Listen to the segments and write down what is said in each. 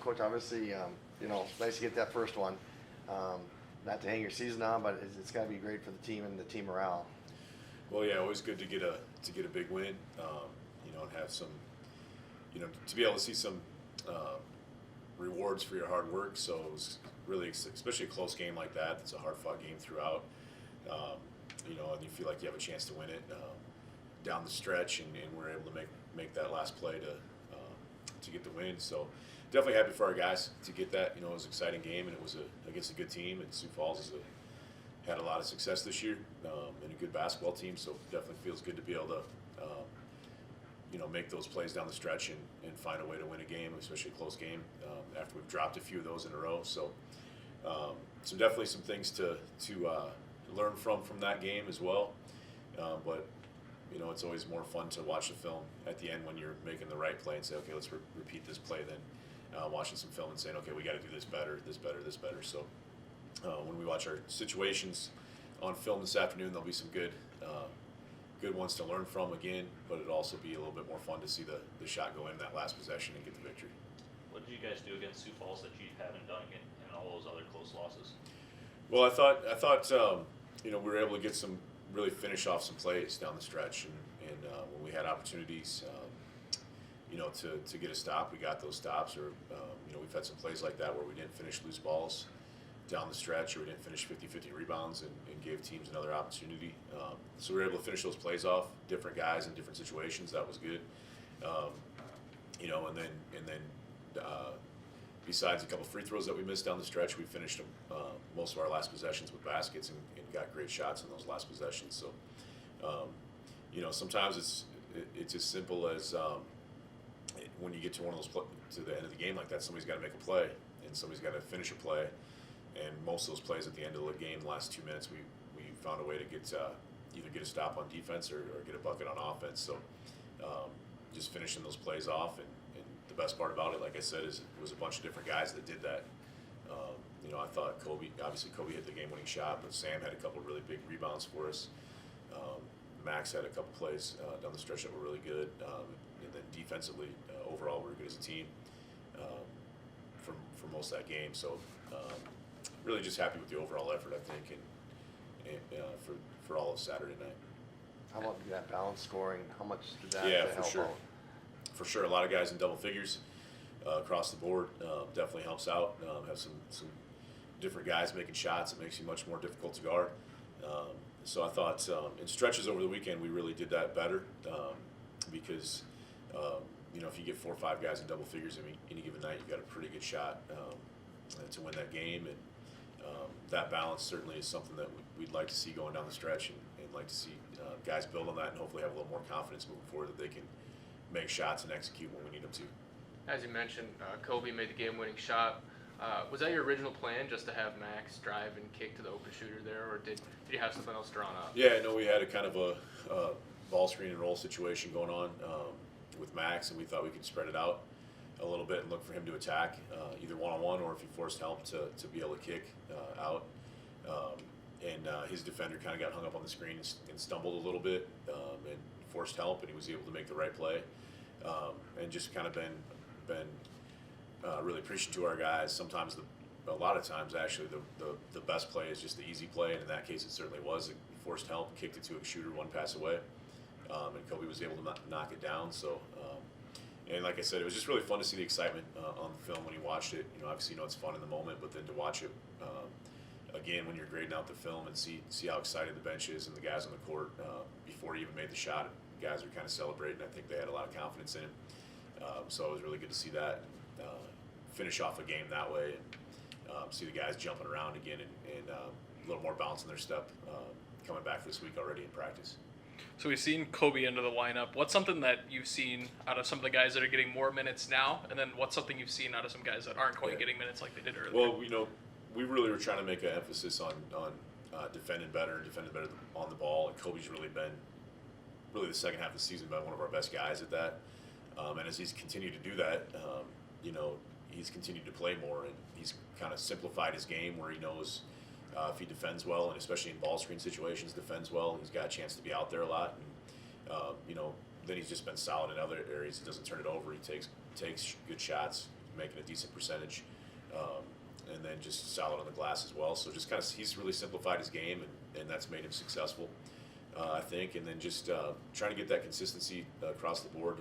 Coach, obviously, nice to get that first one. Not to hang your season on, but it's got to be great for the team and the team morale. Well, yeah, always good to get a big win, and have some, to be able to see some rewards for your hard work. So it was really, especially a close game like that. It's a hard-fought game throughout, and you feel like you have a chance to win it down the stretch, and we're able to make that last play to get the win. So definitely happy for our guys to get that. It was an exciting game, and it was against a good team. And Sioux Falls had a lot of success this year, and a good basketball team. So definitely feels good to be able to, make those plays down the stretch and find a way to win a game, especially a close game, after we've dropped a few of those in a row. So, definitely some things to learn from that game as well. But it's always more fun to watch the film at the end when you're making the right play and say, okay, let's repeat this play. Then watching some film and saying, okay, we got to do this better, this better, this better. So when we watch our situations on film this afternoon, there'll be some good ones to learn from again, but it'll also be a little bit more fun to see the shot go in that last possession and get the victory. What did you guys do against Sioux Falls that you haven't done in all those other close losses? Well, I thought we were able to get really finish off some plays down the stretch, and when we had opportunities, to get a stop, we got those stops. Or we've had some plays like that where we didn't finish loose balls down the stretch, or we didn't finish 50-50 rebounds and gave teams another opportunity. So we were able to finish those plays off, different guys in different situations. That was good. And then besides a couple free throws that we missed down the stretch, we finished most of our last possessions with baskets and got great shots in those last possessions. So, sometimes it's as simple as when you get to one of those to the end of the game like that, somebody's got to make a play and somebody's got to finish a play. And most of those plays at the end of the game, the last 2 minutes, we found a way to either get a stop on defense or get a bucket on offense. So just finishing those plays off, and the best part about it, like I said, is it was a bunch of different guys that did that. I thought Kobe hit the game-winning shot, but Sam had a couple really big rebounds for us. Max had a couple plays down the stretch that were really good, and then defensively, overall, we were good as a team for most of that game. So really just happy with the overall effort, I think, and for all of Saturday night. How about that balanced scoring? How much did that help sure. out? For sure, a lot of guys in double figures across the board definitely helps out. Have some different guys making shots. It makes you much more difficult to guard. So I thought in stretches over the weekend we really did that better because if you get 4 or 5 guys in double figures any given night, you've got a pretty good shot to win that game. And that balance certainly is something that we'd like to see going down the stretch, and like to see guys build on that and hopefully have a little more confidence moving forward that they can make shots and execute when we need them to. As you mentioned, Kobe made the game-winning shot. Was that your original plan, just to have Max drive and kick to the open shooter there, or did you have something else drawn up? Yeah, no, we had a kind of a ball screen and roll situation going on with Max, and we thought we could spread it out a little bit and look for him to attack, either one-on-one or if he forced help to be able to kick out. His defender kind of got hung up on the screen and stumbled a little bit and forced help, and he was able to make the right play. And just kind of been really preaching to our guys. Sometimes, a lot of times actually, the best play is just the easy play, and in that case it certainly was. He forced help, kicked it to a shooter one pass away, and Kobe was able to knock it down. So, and like I said, it was just really fun to see the excitement on the film when you watched it. Obviously, it's fun in the moment, but then to watch it again when you're grading out the film and see how excited the bench is and the guys on the court before he even made the shot. Guys are kind of celebrating. I think they had a lot of confidence in him. So it was really good to see that, finish off a game that way, and see the guys jumping around again and a little more bounce in their step coming back this week already in practice. So we've seen Kobe into the lineup. What's something that you've seen out of some of the guys that are getting more minutes now, and then what's something you've seen out of some guys that aren't quite getting minutes like they did earlier? Well, we really were trying to make an emphasis on defending better on the ball, and Kobe's really the second half of the season been one of our best guys at that. And as he's continued to do that, he's continued to play more, and he's kind of simplified his game where he knows if he defends well, and especially in ball screen situations, defends well, he's got a chance to be out there a lot. And, then he's just been solid in other areas. He doesn't turn it over. He takes good shots, making a decent percentage, and then just solid on the glass as well. So just kind of he's really simplified his game, and that's made him successful, I think. And then just trying to get that consistency across the board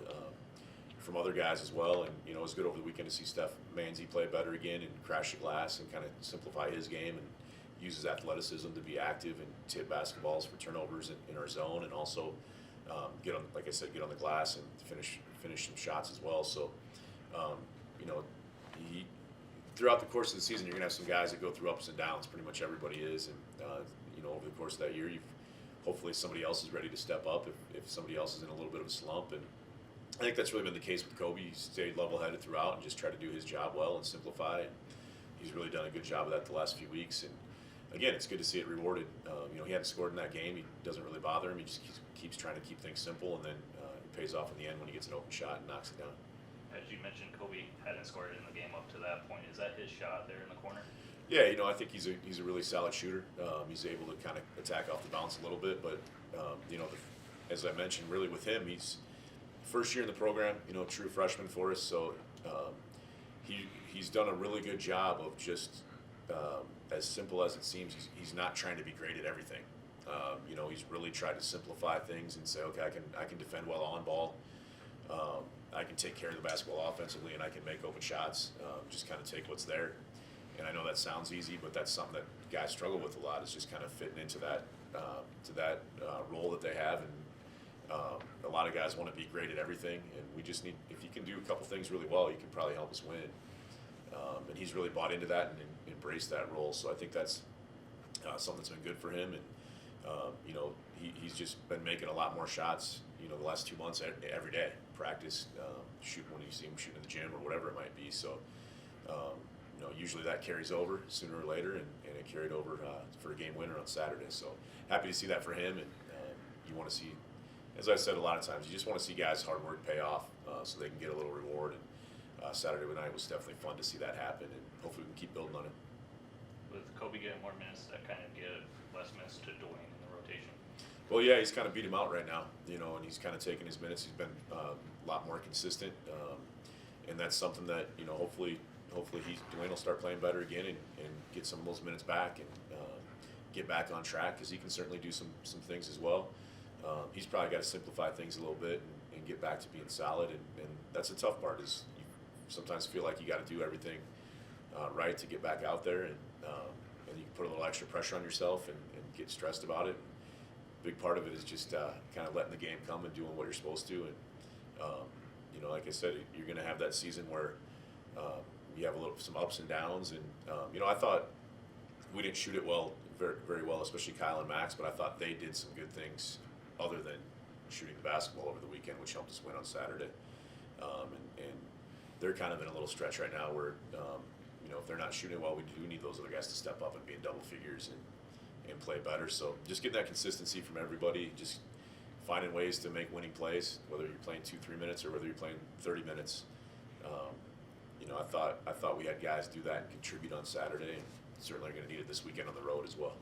from other guys as well. And it was good over the weekend to see Steph Manzi play better again and crash the glass and kind of simplify his game and use his athleticism to be active and tip basketballs for turnovers in our zone, and also get on, like I said, get on the glass and finish some shots as well. So, throughout the course of the season, you're gonna have some guys that go through ups and downs. Pretty much everybody is, and over the course of that year, hopefully somebody else is ready to step up if somebody else is in a little bit of a slump. And I think that's really been the case with Kobe. He stayed level-headed throughout and just tried to do his job well and simplify. And he's really done a good job of that the last few weeks. And again, it's good to see it rewarded. He hadn't scored in that game. He doesn't really bother him. He just keeps trying to keep things simple, and then it pays off in the end when he gets an open shot and knocks it down. As you mentioned, Kobe hadn't scored in the game up to that point. Is that his shot there in the corner? Yeah, I think he's a really solid shooter. He's able to kind of attack off the bounce a little bit, but as I mentioned, really with him, he's first year in the program. True freshman for us, so he's done a really good job of just as simple as it seems. He's not trying to be great at everything. He's really tried to simplify things and say, okay, I can defend well on ball. I can take care of the basketball offensively, and I can make open shots. Just kind of take what's there. And I know that sounds easy, but that's something that guys struggle with a lot. Is just kind of fitting into that role that they have. And a lot of guys want to be great at everything, and we just need, if you can do a couple things really well, you can probably help us win. And he's really bought into that and embraced that role. So I think that's something that's been good for him. And he's just been making a lot more shots. The last 2 months, every day, practice, shooting when you see him shooting in the gym or whatever it might be. So usually that carries over sooner or later, and it carried over for a game winner on Saturday. So happy to see that for him. And you want to see, as I've said a lot of times, you just want to see guys' hard work pay off so they can get a little reward. And Saturday night was definitely fun to see that happen, and hopefully we can keep building on it. With Kobe getting more minutes, that kind of give less minutes to Dwayne in the rotation. Well, yeah, he's kind of beat him out right now, and he's kind of taken his minutes. He's been a lot more consistent, and that's something that hopefully Dwayne will start playing better again and get some of those minutes back and get back on track, because he can certainly do some things as well. He's probably got to simplify things a little bit and get back to being solid, and that's the tough part. Is you sometimes feel like you got to do everything right to get back out there, and you can put a little extra pressure on yourself and get stressed about it. Big part of it is just kind of letting the game come and doing what you're supposed to. And like I said, you're going to have that season where you have some ups and downs. And I thought we didn't shoot it well, very, very well, especially Kyle and Max. But I thought they did some good things other than shooting the basketball over the weekend, which helped us win on Saturday. And they're kind of in a little stretch right now where if they're not shooting well, we do need those other guys to step up and be in double figures and play better. So just getting that consistency from everybody, just finding ways to make winning plays, whether you're playing 2-3 minutes or whether you're playing 30 minutes. I thought we had guys do that and contribute on Saturday, and certainly are going to need it this weekend on the road as well.